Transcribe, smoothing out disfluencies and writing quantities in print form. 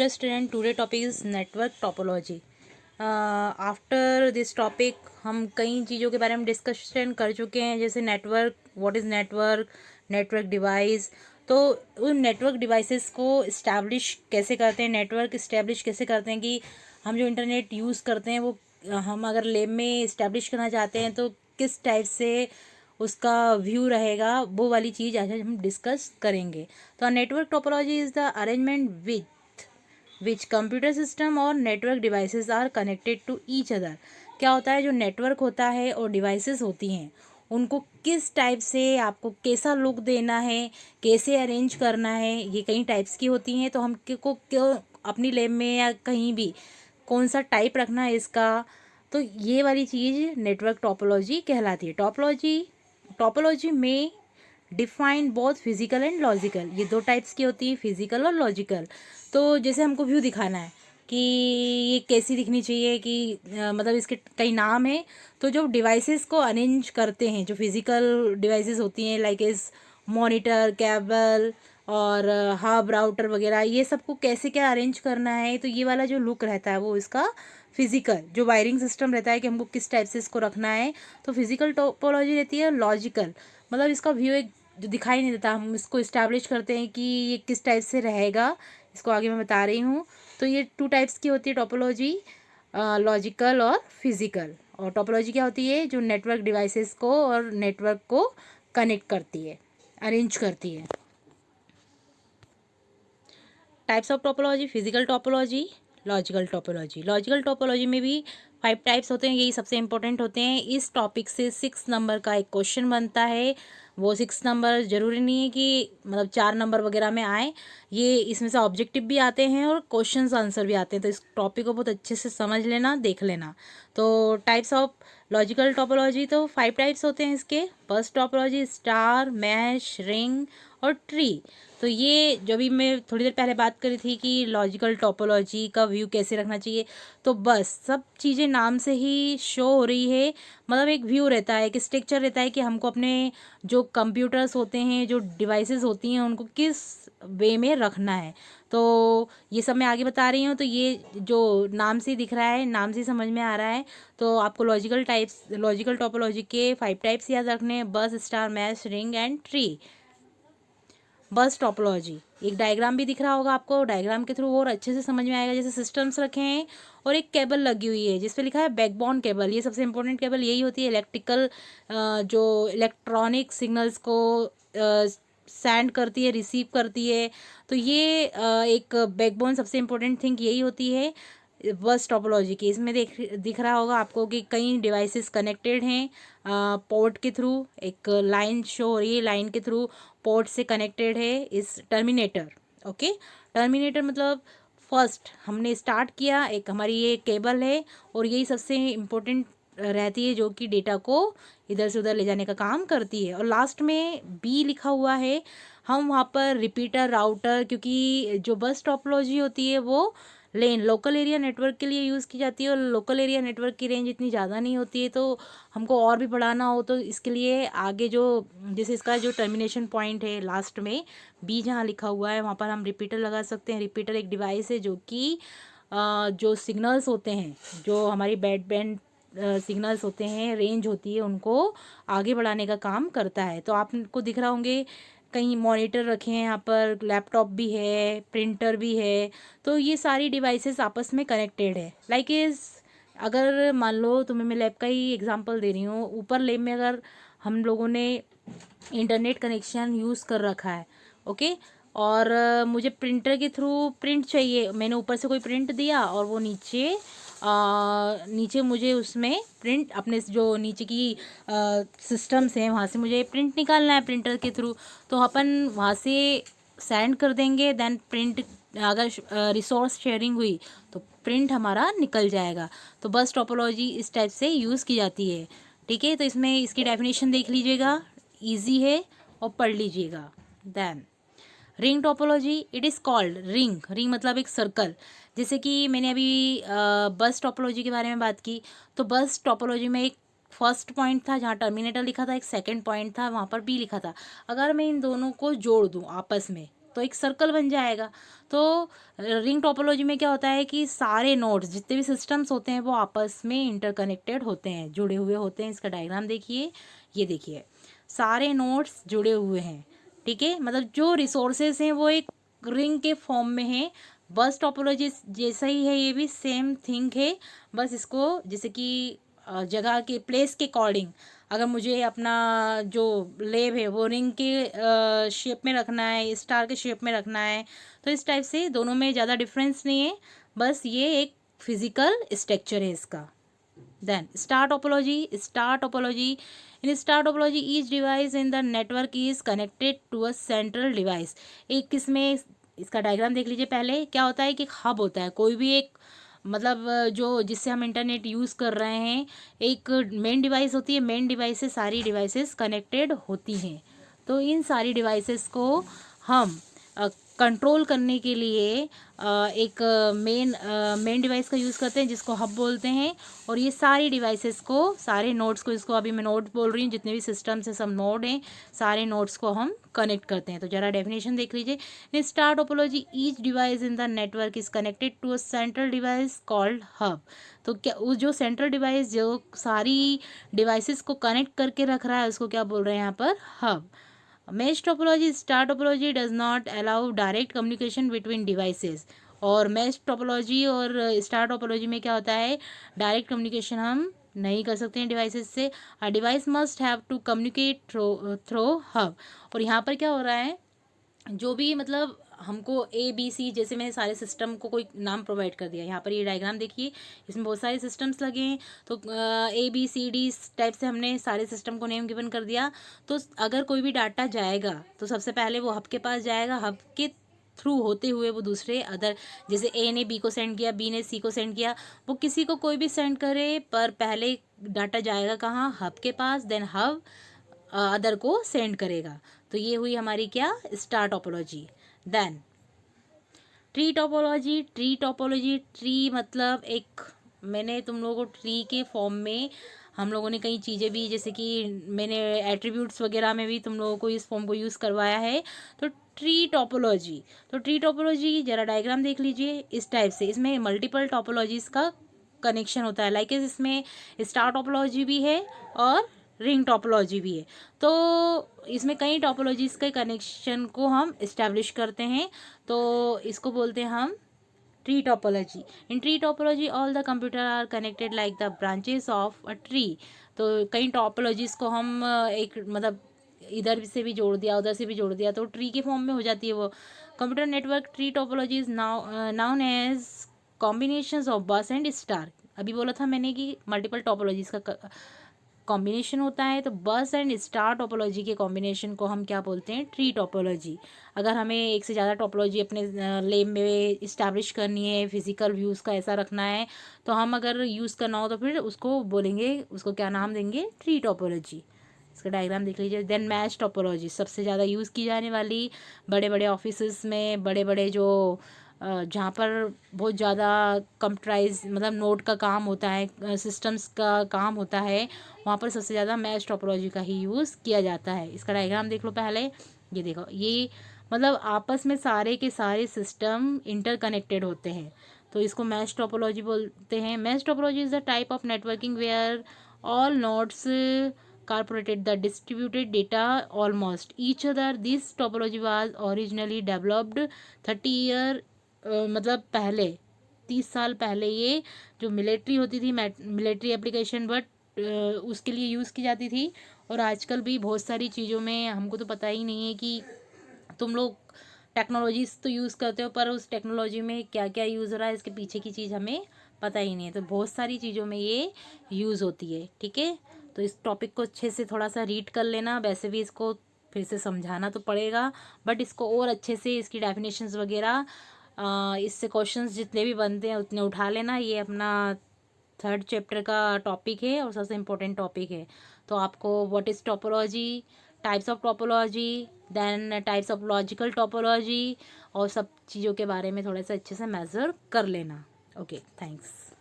dear student, today topic is network topology. After this topic हम कई चीज़ों के बारे में डिस्कशन कर चुके हैं, जैसे network, what is network, network device. तो उन नेटवर्क डिवाइसेस को इस्टेब्लिश कैसे करते हैं, नेटवर्क इस्टेब्लिश कैसे करते हैं कि हम जो इंटरनेट यूज़ करते हैं वो हम अगर लैब में इस्टेब्लिश करना चाहते हैं तो किस टाइप से उसका व्यू रहेगा, वो वाली चीज़ आज हम डिस्कस करेंगे। तो network topology is the arrangement which computer system और network devices are connected to each other. क्या होता है, जो नेटवर्क होता है और डिवाइसेस होती हैं उनको किस टाइप से, आपको कैसा लुक देना है, कैसे अरेंज करना है, ये कई टाइप्स की होती हैं। तो हम को क्यों अपनी लैब में या कहीं भी कौन सा टाइप रखना है इसका, तो ये वाली चीज़ नेटवर्क टोपोलॉजी कहलाती है। टोपोलॉजी में define both physical and logical, ये दो टाइप्स की होती है, फिजिकल और लॉजिकल। तो जैसे हमको व्यू दिखाना है कि ये कैसी दिखनी चाहिए, कि मतलब इसके कई नाम हैं। तो जो डिवाइसेस को अरेंज करते हैं, जो फिजिकल डिवाइसेस होती हैं लाइक इस मॉनिटर, केबल और हब, राउटर वगैरह, ये सबको कैसे क्या अरेंज करना है, तो ये वाला जो लुक रहता है वो इसका फिजिकल, जो वायरिंग सिस्टम रहता है कि हमको किस टाइप से इसको रखना है, तो फिजिकल टोपोलॉजी रहती है। लॉजिकल मतलब इसका व्यू एक जो दिखाई नहीं देता, हम इसको इस्टेब्लिश करते हैं कि ये किस टाइप से रहेगा, इसको आगे मैं बता रही हूँ। तो ये टू टाइप्स की होती है टोपोलॉजी, लॉजिकल और फिजिकल। और टोपोलॉजी क्या होती है, जो नेटवर्क डिवाइसेस को और नेटवर्क को कनेक्ट करती है, अरेंज करती है। Types of topology, physical topology, logical topology. Logical topology में भी 5 टाइप्स होते हैं, यही सबसे इंपॉर्टेंट होते हैं। इस टॉपिक से 6 नंबर का एक क्वेश्चन बनता है। वो 6 नंबर ज़रूरी नहीं है कि मतलब 4 नंबर वगैरह में आए, ये इसमें से ऑब्जेक्टिव भी आते हैं और क्वेश्चंस आंसर भी आते हैं। तो इस टॉपिक को बहुत अच्छे से समझ लेना, देख लेना। तो टाइप्स ऑफ लॉजिकल टोपोलॉजी, तो 5 टाइप्स होते हैं इसके। First topology star, mesh, ring और ट्री। तो ये जो भी मैं थोड़ी देर पहले बात करी थी कि लॉजिकल टोपोलॉजी का व्यू कैसे रखना चाहिए, तो बस सब चीज़ें नाम से ही शो हो रही है। मतलब एक व्यू रहता है, एक स्ट्रक्चर रहता है कि हमको अपने जो कंप्यूटर्स होते हैं, जो डिवाइसेस होती हैं, उनको किस वे में रखना है। तो ये सब मैं आगे बता रही हूँ। तो ये जो नाम से ही दिख रहा है, नाम से ही समझ में आ रहा है। तो आपको लॉजिकल टोपोलॉजी के 5 टाइप्स याद रखने हैं: bus, star, mesh, ring and tree. Bus topology, एक डायग्राम भी दिख रहा होगा आपको, डायग्राम के थ्रू और अच्छे से समझ में आएगा। जैसे सिस्टम्स रखे हैं और एक केबल लगी हुई है जिस पे लिखा है बैकबोन केबल। ये सबसे इंपॉर्टेंट केबल यही होती है, इलेक्ट्रिकल जो इलेक्ट्रॉनिक सिग्नल्स को सेंड करती है, रिसीव करती है। तो ये एक बैकबोन सबसे इम्पोर्टेंट थिंग यही होती है बस टोपोलॉजी की। इसमें दिख रहा होगा आपको कि कई डिवाइसेस कनेक्टेड हैं पोर्ट के थ्रू, एक लाइन शो हो रही है, लाइन के थ्रू पोर्ट से कनेक्टेड है इस टर्मिनेटर। ओके, टर्मिनेटर मतलब फर्स्ट हमने स्टार्ट किया, एक हमारी ये केबल है और यही सबसे इम्पोर्टेंट रहती है जो कि डेटा को इधर से उधर ले जाने का काम करती है। और लास्ट में बी लिखा हुआ है, हम वहाँ पर रिपीटर, राउटर, क्योंकि जो बस टोपोलॉजी होती है वो लेन लोकल एरिया नेटवर्क के लिए यूज़ की जाती है और लोकल एरिया नेटवर्क की रेंज इतनी ज़्यादा नहीं होती है। तो हमको और भी बढ़ाना हो तो इसके लिए आगे जो जैसे इसका जो टर्मिनेशन पॉइंट है लास्ट में बी जहाँ लिखा हुआ है वहाँ पर हम रिपीटर लगा सकते हैं। रिपीटर एक डिवाइस है जो कि जो सिग्नल्स होते हैं, जो हमारी बैंड सिग्नल्स होते हैं, रेंज होती है, उनको आगे बढ़ाने का काम करता है। तो आपको दिख रहा होंगे कहीं मॉनिटर रखे हैं, यहाँ पर लैपटॉप भी है, प्रिंटर भी है। तो ये सारी डिवाइसेस आपस में कनेक्टेड है। लाइक इस अगर मान लो तुम्हें मैं लैब का ही एग्जांपल दे रही हूँ, ऊपर लैब में अगर हम लोगों ने इंटरनेट कनेक्शन यूज़ कर रखा है, ओके, और मुझे प्रिंटर के थ्रू प्रिंट चाहिए, मैंने ऊपर से कोई प्रिंट दिया और वो नीचे मुझे उसमें प्रिंट अपने जो नीचे की सिस्टम्स हैं वहाँ से मुझे प्रिंट निकालना है प्रिंटर के थ्रू। तो अपन वहाँ से सेंड कर देंगे, देन प्रिंट अगर रिसोर्स शेयरिंग हुई तो प्रिंट हमारा निकल जाएगा। तो बस टोपोलॉजी इस टाइप से यूज़ की जाती है। ठीक है, तो इसमें इसकी डेफिनेशन देख लीजिएगा, इजी है और पढ़ लीजिएगा। Then ring topology, it is called ring. Ring मतलब एक सर्कल। जैसे कि मैंने अभी बस टोपोलॉजी के बारे में बात की, तो बस टोपोलॉजी में एक फर्स्ट पॉइंट था जहाँ टर्मिनेटर लिखा था, एक सेकंड पॉइंट था वहाँ पर बी लिखा था। अगर मैं इन दोनों को जोड़ दूँ आपस में तो एक सर्कल बन जाएगा। तो रिंग टोपोलॉजी में क्या होता है कि सारे नोड्स जितने भी सिस्टम्स होते हैं वो आपस में इंटरकनेक्टेड होते हैं, जुड़े हुए होते हैं। इसका डायग्राम देखिए, ये देखिए सारे नोड्स जुड़े हुए हैं, ठीक है। मतलब जो रिसोर्सेज हैं वो एक रिंग के फॉर्म में है। बस टोपोलॉजी जैसा ही है, ये भी सेम थिंग है। बस इसको जैसे कि जगह के प्लेस के अकॉर्डिंग, अगर मुझे अपना जो लेब है वो रिंग के शेप में रखना है, स्टार के शेप में रखना है, तो इस टाइप से दोनों में ज़्यादा डिफरेंस नहीं है, बस ये एक फिजिकल स्ट्रक्चर है इसका। Then star topology, star topology, in star topology each device in the network is connected to a central device. एक इसमें इसका डायग्राम देख लीजिए। पहले क्या होता है कि हब होता है, कोई भी एक मतलब जो जिससे हम इंटरनेट यूज़ कर रहे हैं, एक मेन डिवाइस होती है, मेन डिवाइस से सारी डिवाइसेस कनेक्टेड होती हैं। तो इन सारी डिवाइसेस को हम कंट्रोल करने के लिए एक मेन डिवाइस का यूज़ करते हैं जिसको हब बोलते हैं। और ये सारी डिवाइसेस को, सारे नोड्स को, इसको अभी मैं नोड बोल रही हूँ, जितने भी सिस्टम्स हैं सब नोड हैं, सारे नोड्स को हम कनेक्ट करते हैं। तो जरा डेफिनेशन देख लीजिए। In star topology each device in the network is connected to a central device called hub. तो क्या वो जो सेंट्रल डिवाइस जो सारी डिवाइसेस को कनेक्ट करके रख रहा है उसको क्या बोल रहे हैं यहाँ पर? Hub. Mesh topology, star topology does not allow direct communication between devices। और mesh topology और star topology में क्या होता है, डायरेक्ट कम्युनिकेशन हम नहीं कर सकते हैं डिवाइसेस से। A device must have to communicate through hub. और यहाँ पर क्या हो रहा है, जो भी मतलब हमको ए बी सी, जैसे मैंने सारे सिस्टम को कोई नाम प्रोवाइड कर दिया। यहाँ पर ये डायग्राम देखिए, इसमें बहुत सारे सिस्टम्स लगे हैं। तो A B C D type से हमने सारे सिस्टम को नेम गिवन कर दिया। तो अगर कोई भी डाटा जाएगा तो सबसे पहले वो हब के पास जाएगा, हब के थ्रू होते हुए वो दूसरे अदर, जैसे ए ने बी को सेंड किया, बी ने सी को सेंड किया, वो किसी को कोई भी सेंड करे, पर पहले डाटा जाएगा कहाँ? हब के पास। देन हब अदर को सेंड करेगा। तो ये हुई हमारी क्या? Star topology. Then tree topology, tree topology, tree मतलब एक, मैंने तुम लोगों को ट्री के फॉर्म में हम लोगों ने कई चीज़ें भी, जैसे कि मैंने एट्रीब्यूट्स वगैरह में भी तुम लोगों को इस फॉर्म को यूज़ करवाया है। तो ट्री टोपोलॉजी, तो ट्री टोपोलॉजी जरा डायग्राम देख लीजिए इस टाइप से। इसमें मल्टीपल टोपोलॉजीज़ का कनेक्शन होता है, लाइक इसमें स्टार टोपोलॉजी भी है और रिंग टोपोलॉजी भी है। तो इसमें कई टोपोलॉजीज़ के कनेक्शन को हम इस्टेब्लिश करते हैं, तो इसको बोलते हैं हम tree topology. In tree topology all the computer are connected like the branches of a tree. तो कई टोपोलॉजीज़ को हम एक मतलब इधर से भी जोड़ दिया, उधर से भी जोड़ दिया, तो ट्री के फॉर्म में हो जाती है वो। Computer network tree topology is known as combinations of bus and star. अभी बोला था मैंने कि मल्टीपल टोपोलॉजीज़ का कॉम्बिनेशन होता है, तो बस एंड स्टार टोपोलॉजी के कॉम्बिनेशन को हम क्या बोलते हैं? Tree topology. अगर हमें एक से ज़्यादा टोपोलॉजी अपने लेब में इस्टेब्लिश करनी है, फिजिकल व्यूज़ का ऐसा रखना है, तो हम अगर यूज़ करना हो तो फिर उसको बोलेंगे, उसको क्या नाम देंगे? Tree topology. इसका डायग्राम देख लीजिए। देन मैश टोपोलॉजी, सबसे ज़्यादा यूज़ की जाने वाली, बड़े बड़े ऑफिस में, बड़े बड़े जो जहाँ पर बहुत ज़्यादा कंप्यूटराइज मतलब नोट का काम होता है, सिस्टम्स का काम होता है, वहाँ पर सबसे ज़्यादा मैश टोपोलॉजी का ही यूज़ किया जाता है। इसका डायग्राम देख लो पहले, ये देखो, ये मतलब आपस में सारे के सारे सिस्टम इंटरकनेक्टेड होते हैं, तो इसको मैश टोपोलॉजी बोलते हैं। Mesh topology is the type of networking where all nodes corporated the distributed data almost each other. This topology was originally developed 30 year मतलब पहले 30 साल पहले ये जो मिलिट्री होती थी, मिलिट्री एप्लीकेशन, बट उसके लिए यूज़ की जाती थी। और आजकल भी बहुत सारी चीज़ों में हमको तो पता ही नहीं है कि तुम लोग टेक्नोलॉजीज तो यूज़ करते हो, पर उस टेक्नोलॉजी में क्या क्या यूज़ हो रहा है इसके पीछे की चीज़ हमें पता ही नहीं है। तो बहुत सारी चीज़ों में ये यूज़ होती है, ठीक है। तो इस टॉपिक को अच्छे से थोड़ा सा रीड कर लेना, वैसे भी इसको फिर से समझाना तो पड़ेगा, बट इसको और अच्छे से इसकी डेफिनेशंस वगैरह इससे क्वेश्चंस जितने भी बनते हैं उतने उठा लेना। ये अपना 3rd चैप्टर का टॉपिक है और सबसे इम्पोर्टेंट टॉपिक है। तो आपको what is topology, types of topology, then types of logical topology, और सब चीज़ों के बारे में थोड़ा सा अच्छे से मेजर कर लेना। Okay, thanks.